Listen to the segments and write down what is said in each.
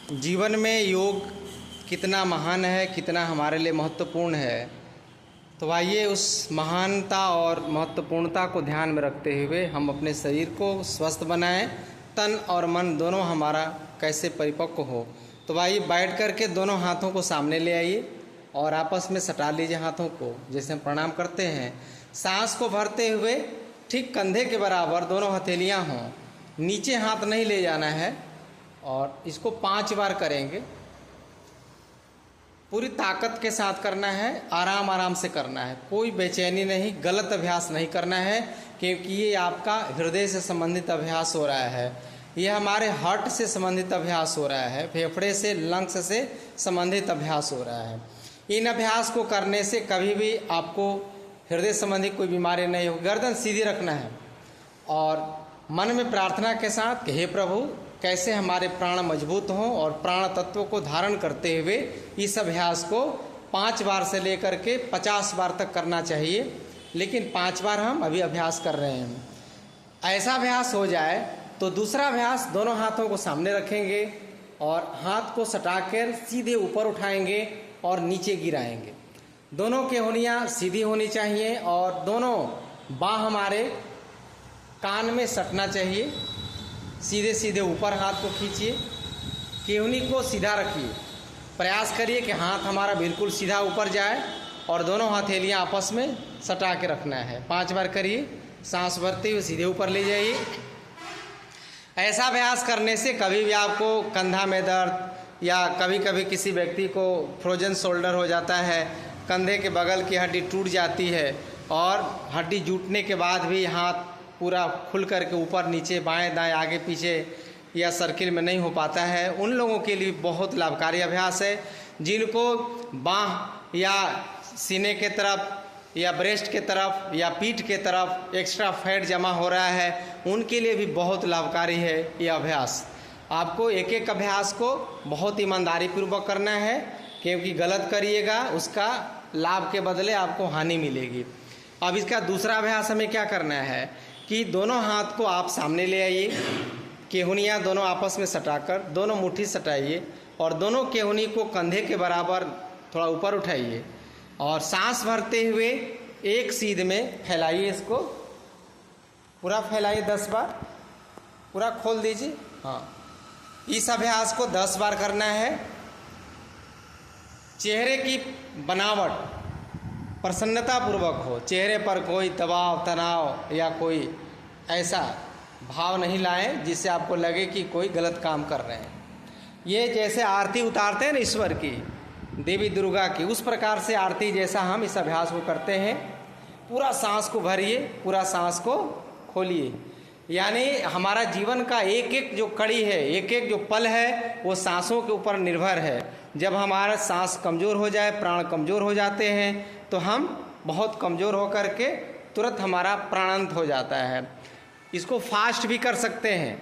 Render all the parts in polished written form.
जीवन में योग कितना महान है, कितना हमारे लिए महत्वपूर्ण है। तो आइए उस महानता और महत्वपूर्णता को ध्यान में रखते हुए हम अपने शरीर को स्वस्थ बनाएं, तन और मन दोनों हमारा कैसे परिपक्व हो। तो आइए बैठ करके दोनों हाथों को सामने ले आइए और आपस में सटा लीजिए हाथों को, जैसे हम प्रणाम करते हैं। सांस को भरते हुए ठीक कंधे के बराबर दोनों हथेलियां हों, नीचे हाथ नहीं ले जाना है और इसको 5 बार करेंगे। पूरी ताकत के साथ करना है, आराम आराम से करना है, कोई बेचैनी नहीं, गलत अभ्यास नहीं करना है, क्योंकि ये आपका हृदय से संबंधित अभ्यास हो रहा है, ये हमारे हार्ट से संबंधित अभ्यास हो रहा है, फेफड़े से, लंग्स से संबंधित अभ्यास हो रहा है। इन अभ्यास को करने से कभी भी आपको हृदय संबंधी कोई बीमारी नहीं होगी। गर्दन सीधी रखना है और मन में प्रार्थना के साथ, हे प्रभु कैसे हमारे प्राण मजबूत हों और प्राण तत्व को धारण करते हुए इस अभ्यास को 5 बार से लेकर के 50 बार तक करना चाहिए, लेकिन 5 बार हम अभी अभ्यास कर रहे हैं। ऐसा अभ्यास हो जाए तो दूसरा अभ्यास, दोनों हाथों को सामने रखेंगे और हाथ को सटाकर सीधे ऊपर उठाएंगे और नीचे गिराएंगे। दोनों की उंगलियां सीधी होनी चाहिए और दोनों बाह हमारे कान में सटना चाहिए। सीधे सीधे ऊपर हाथ को खींचिए, केहनी को सीधा रखिए, प्रयास करिए कि हाथ हमारा बिल्कुल सीधा ऊपर जाए और दोनों हथेलियां आपस में सटा के रखना है। 5 बार करिए, सांस भरते हुए सीधे ऊपर ले जाइए। ऐसा अभ्यास करने से कभी भी आपको कंधा में दर्द या कभी कभी किसी व्यक्ति को फ्रोजन शोल्डर हो जाता है, कंधे के बगल की हड्डी टूट जाती है और हड्डी जुटने के बाद भी हाथ पूरा खुल करके ऊपर नीचे बाएं दाएं आगे पीछे या सर्किल में नहीं हो पाता है, उन लोगों के लिए बहुत लाभकारी अभ्यास है। जिनको बाह या सीने के तरफ या ब्रेस्ट के तरफ या पीठ के तरफ एक्स्ट्रा फैट जमा हो रहा है, उनके लिए भी बहुत लाभकारी है ये अभ्यास। आपको एक एक अभ्यास को बहुत ईमानदारी पूर्वक करना है, क्योंकि गलत करिएगा उसका लाभ के बदले आपको हानि मिलेगी। अब इसका दूसरा अभ्यास हमें क्या करना है कि दोनों हाथ को आप सामने ले आइए, केहुनियाँ दोनों आपस में सटाकर दोनों मुट्ठी सटाइए और दोनों केहुनी को कंधे के बराबर थोड़ा ऊपर उठाइए और सांस भरते हुए एक सीध में फैलाइए। इसको पूरा फैलाइए, 10 बार पूरा खोल दीजिए। हाँ, इस अभ्यास को 10 बार करना है। चेहरे की बनावट प्रसन्नतापूर्वक हो, चेहरे पर कोई दबाव तनाव या कोई ऐसा भाव नहीं लाएं जिससे आपको लगे कि कोई गलत काम कर रहे हैं। ये जैसे आरती उतारते हैं ना ईश्वर की, देवी दुर्गा की, उस प्रकार से आरती जैसा हम इस अभ्यास को करते हैं। पूरा सांस को भरिए, पूरा सांस को खोलिए, यानी हमारा जीवन का एक एक जो कड़ी है, एक एक जो पल है, वो सांसों के ऊपर निर्भर है। जब हमारा सांस कमज़ोर हो जाए, प्राण कमज़ोर हो जाते हैं, तो हम बहुत कमज़ोर होकर के तुरंत हमारा प्राणांत हो जाता है। इसको फास्ट भी कर सकते हैं,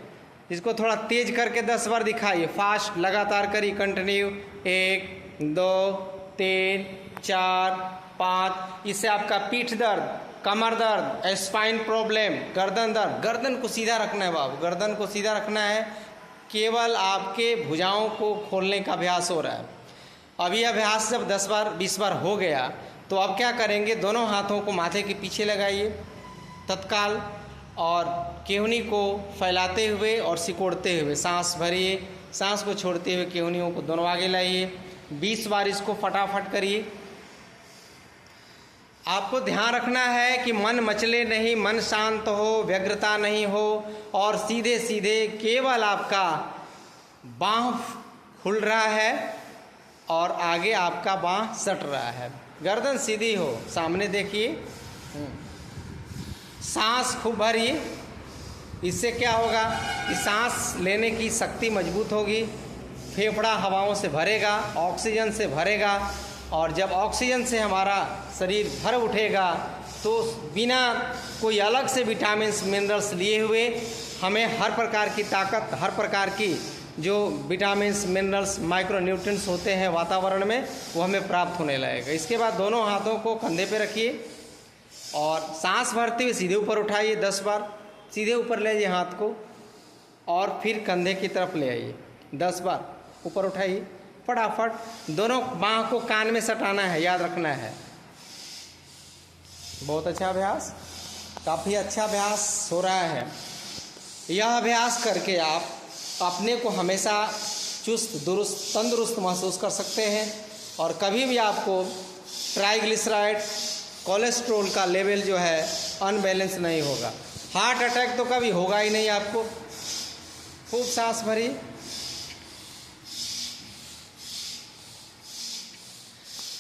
इसको थोड़ा तेज करके 10 बार दिखाइए। फास्ट लगातार करिए, कंटिन्यू, 1 2 3 4 5। इससे आपका पीठ दर्द, कमर दर्द, स्पाइन प्रॉब्लम, गर्दन दर्द, गर्दन को सीधा रखना है बाबू, गर्दन को सीधा रखना है। केवल आपके भुजाओं को खोलने का अभ्यास हो रहा है। अब ये अभ्यास जब 10 बार 20 बार हो गया तो अब क्या करेंगे, दोनों हाथों को माथे के पीछे लगाइए तत्काल और केहुनी को फैलाते हुए और सिकोड़ते हुए सांस भरिए। सांस को छोड़ते हुए केहुनियों को दोनों आगे लाइए। 20 बार इसको फटाफट करिए। आपको ध्यान रखना है कि मन मचले नहीं, मन शांत हो, व्यग्रता नहीं हो और सीधे सीधे केवल आपका बाँह खुल रहा है और आगे आपका बाँह सट रहा है। गर्दन सीधी हो, सामने देखिए। सांस खूब भरिए। इससे क्या होगा कि सांस लेने की शक्ति मजबूत होगी, फेफड़ा हवाओं से भरेगा, ऑक्सीजन से भरेगा और जब ऑक्सीजन से हमारा शरीर भर उठेगा तो बिना कोई अलग से विटामिन्स मिनरल्स लिए हुए हमें हर प्रकार की ताकत, हर प्रकार की जो विटामिन्स मिनरल्स माइक्रो न्यूट्रिएंट्स होते हैं वातावरण में, वो हमें प्राप्त होने लगेगा। इसके बाद दोनों हाथों को कंधे पे रखिए और सांस भरते हुए सीधे ऊपर उठाइए। 10 बार सीधे ऊपर ले जाइए हाथ को और फिर कंधे की तरफ ले आइए 10 बार। ऊपर उठाइए फटाफट। दोनों बाँह को कान में सटाना है, याद रखना है। बहुत अच्छा अभ्यास, काफ़ी अच्छा अभ्यास हो रहा है। यह अभ्यास करके आप अपने को हमेशा चुस्त दुरुस्त तंदुरुस्त महसूस कर सकते हैं और कभी भी आपको ट्राइग्लिसराइड कोलेस्ट्रॉल का लेवल जो है अनबैलेंस नहीं होगा। हार्ट अटैक तो कभी होगा ही नहीं आपको। खूब सांस भरी,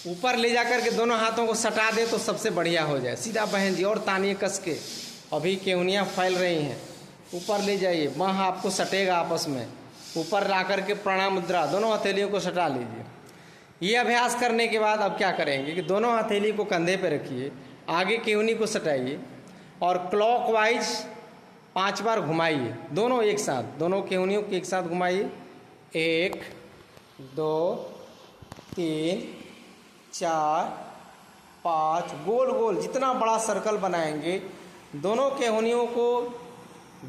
ऊपर ले जाकर के दोनों हाथों को सटा दे तो सबसे बढ़िया हो जाए। सीधा बहन जी और तानिए कस के, अभी केवनियाँ फैल रही हैं। ऊपर ले जाइए, बाँह आपको सटेगा आपस में। ऊपर ला करके प्रणाम मुद्रा, दोनों हथेलियों को सटा लीजिए। ये अभ्यास करने के बाद अब क्या करेंगे कि दोनों हथेली को कंधे पे रखिए, आगे केवनी को सटाइए और क्लॉकवाइज 5 बार घुमाइए, दोनों एक साथ, दोनों केवनियों को एक साथ घुमाइए। 1 2 3 4 5, गोल गोल जितना बड़ा सर्कल बनाएंगे, दोनों केवनियों को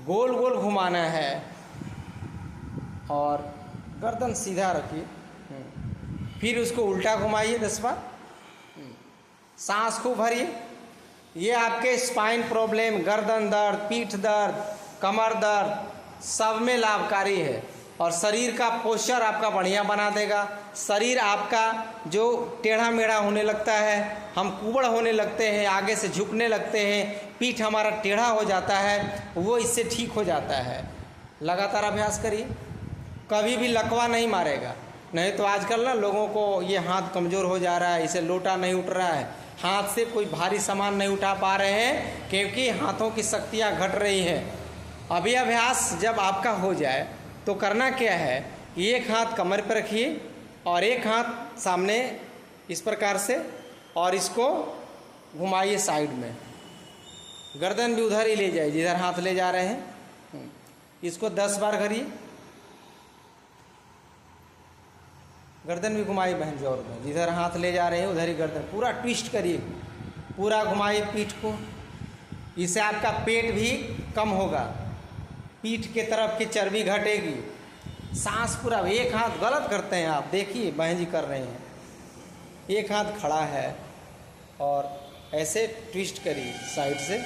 गोल गोल घुमाना है और गर्दन सीधा रखिए। फिर उसको उल्टा घुमाइए 10 बार। सांस खूब भरिए। ये आपके स्पाइन प्रॉब्लम, गर्दन दर्द, पीठ दर्द, कमर दर्द सब में लाभकारी है और शरीर का पोस्चर आपका बढ़िया बना देगा। शरीर आपका जो टेढ़ा मेढ़ा होने लगता है, हम कुबड़ होने लगते हैं, आगे से झुकने लगते हैं, पीठ हमारा टेढ़ा हो जाता है, वो इससे ठीक हो जाता है। लगातार अभ्यास करिए, कभी भी लकवा नहीं मारेगा। नहीं तो आजकल ना लोगों को ये हाथ कमज़ोर हो जा रहा है, इसे लोटा नहीं उठ रहा है, हाथ से कोई भारी सामान नहीं उठा पा रहे हैं क्योंकि हाथों की शक्तियाँ घट रही हैं। अभी अभ्यास जब आपका हो जाए तो करना क्या है, एक हाथ कमर पर रखिए और एक हाथ सामने इस प्रकार से और इसको घुमाइए साइड में। गर्दन भी उधर ही ले जाइए जिधर हाथ ले जा रहे हैं। इसको 10 बार करिए। गर्दन भी घुमाइए बहन जी, और जिधर हाथ ले जा रहे हैं उधर ही गर्दन पूरा ट्विस्ट करिए, पूरा घुमाइए पीठ को। इससे आपका पेट भी कम होगा, पीठ के तरफ की चर्बी घटेगी। सांस पूरा, एक हाथ गलत करते हैं आप, देखिए बहन जी कर रहे हैं, एक हाथ खड़ा है और ऐसे ट्विस्ट करिए साइड से।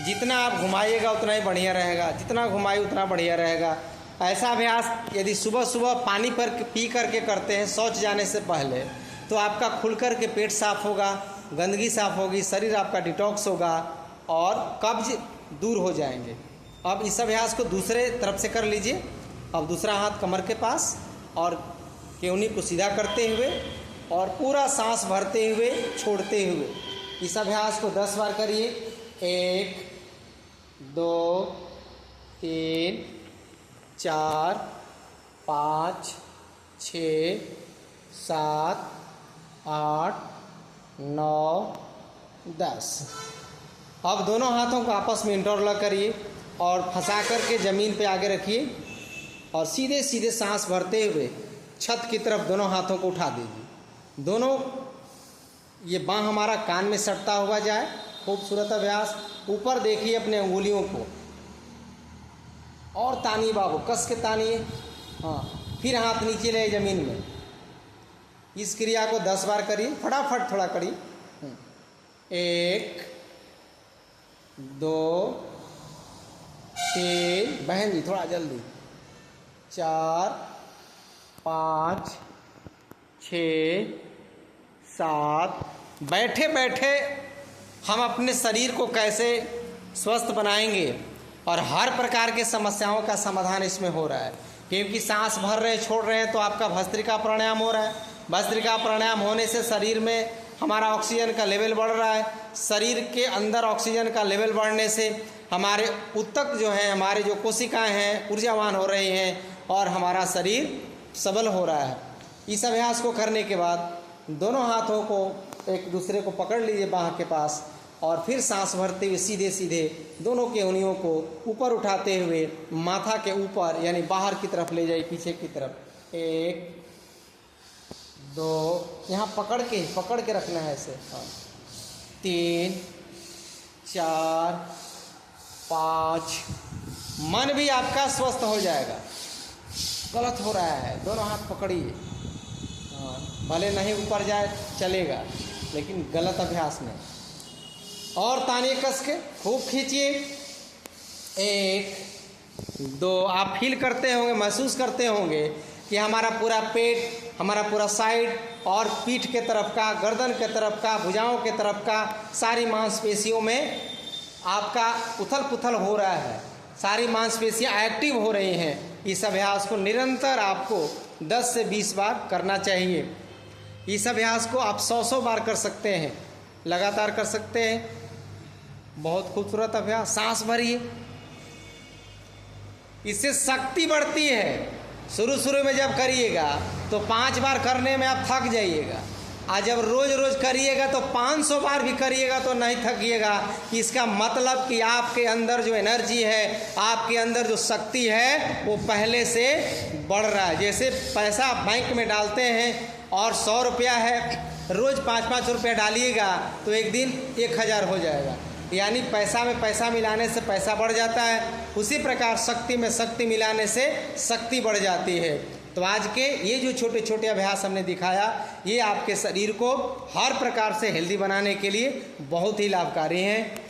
जितना आप घुमाइएगा उतना ही बढ़िया रहेगा, जितना घुमाइए उतना बढ़िया रहेगा। ऐसा अभ्यास यदि सुबह सुबह पानी पर पी करके करते हैं शौच जाने से पहले, तो आपका खुलकर के पेट साफ होगा, गंदगी साफ होगी, शरीर आपका डिटॉक्स होगा और कब्ज दूर हो जाएंगे। अब इस अभ्यास को दूसरे तरफ से कर लीजिए। अब दूसरा हाथ कमर के पास और केवनी को सीधा करते हुए और पूरा सांस भरते हुए छोड़ते हुए इस अभ्यास को 10 बार करिए। 1 2 3 4 5 6 7 8 9 10। अब दोनों हाथों को आपस में इंटरलॉक करिए और फंसा करके ज़मीन पे आगे रखिए और सीधे सीधे सांस भरते हुए छत की तरफ दोनों हाथों को उठा दीजिए। दोनों ये बाँह हमारा कान में सटता हुआ जाए। खूबसूरत अभ्यास। ऊपर देखिए अपने उंगलियों को और तानिए बाबू, कस के तानिए। हाँ, फिर हाथ नीचे ले ज़मीन में। इस क्रिया को 10 बार करिए, फटाफट थोड़ा करिए। 1 2 3, बहन जी थोड़ा जल्दी, 4 5 6 7। बैठे बैठे हम अपने शरीर को कैसे स्वस्थ बनाएंगे और हर प्रकार के समस्याओं का समाधान इसमें हो रहा है। क्योंकि सांस भर रहे छोड़ रहे हैं तो आपका भस्त्रिका प्राणायाम हो रहा है। भस्त्रिका प्राणायाम होने से शरीर में हमारा ऑक्सीजन का लेवल बढ़ रहा है। शरीर के अंदर ऑक्सीजन का लेवल बढ़ने से हमारे ऊतक जो हैं, हमारे जो कोशिकाएं हैं, ऊर्जावान हो रही हैं और हमारा शरीर सबल हो रहा है। इस अभ्यास को करने के बाद दोनों हाथों को एक दूसरे को पकड़ लीजिए बाँह के पास और फिर सांस भरते हुए सीधे सीधे दोनों के उंगलियों को ऊपर उठाते हुए माथा के ऊपर यानी बाहर की तरफ ले जाइए, पीछे की तरफ। 1 2, यहाँ पकड़ के रखना है ऐसे। हाँ, 3 4 5। मन भी आपका स्वस्थ हो जाएगा। गलत हो रहा है, दोनों हाथ पकड़िए। भले नहीं ऊपर जाए चलेगा, लेकिन गलत अभ्यास नहीं। और तानिए कस के खूब खींचिए। 1 2, आप फील करते होंगे, महसूस करते होंगे कि हमारा पूरा पेट, हमारा पूरा साइड और पीठ के तरफ का, गर्दन के तरफ का, भुजाओं के तरफ का, सारी मांसपेशियों में आपका उथल पुथल हो रहा है, सारी मांसपेशियां एक्टिव हो रही हैं। इस अभ्यास को निरंतर आपको 10 से 20 बार करना चाहिए। इस अभ्यास को आप 100 बार कर सकते हैं, लगातार कर सकते हैं। बहुत खूबसूरत अभ्यास। सांस भरिए, इससे शक्ति बढ़ती है। शुरू में जब करिएगा तो 5 बार करने में आप थक जाइएगा, और जब रोज रोज करिएगा तो 500 बार भी करिएगा तो नहीं थकिएगा। इसका मतलब कि आपके अंदर जो एनर्जी है, आपके अंदर जो शक्ति है, वो पहले से बढ़ रहा है। जैसे पैसा आप बैंक में डालते हैं और 100 रुपया है, रोज़ 5-5 रुपया डालिएगा तो एक दिन 1000 हो जाएगा। यानी पैसा में पैसा मिलाने से पैसा बढ़ जाता है, उसी प्रकार शक्ति में शक्ति मिलाने से शक्ति बढ़ जाती है। तो आज के ये जो छोटे छोटे अभ्यास हमने दिखाया, ये आपके शरीर को हर प्रकार से हेल्दी बनाने के लिए बहुत ही लाभकारी हैं।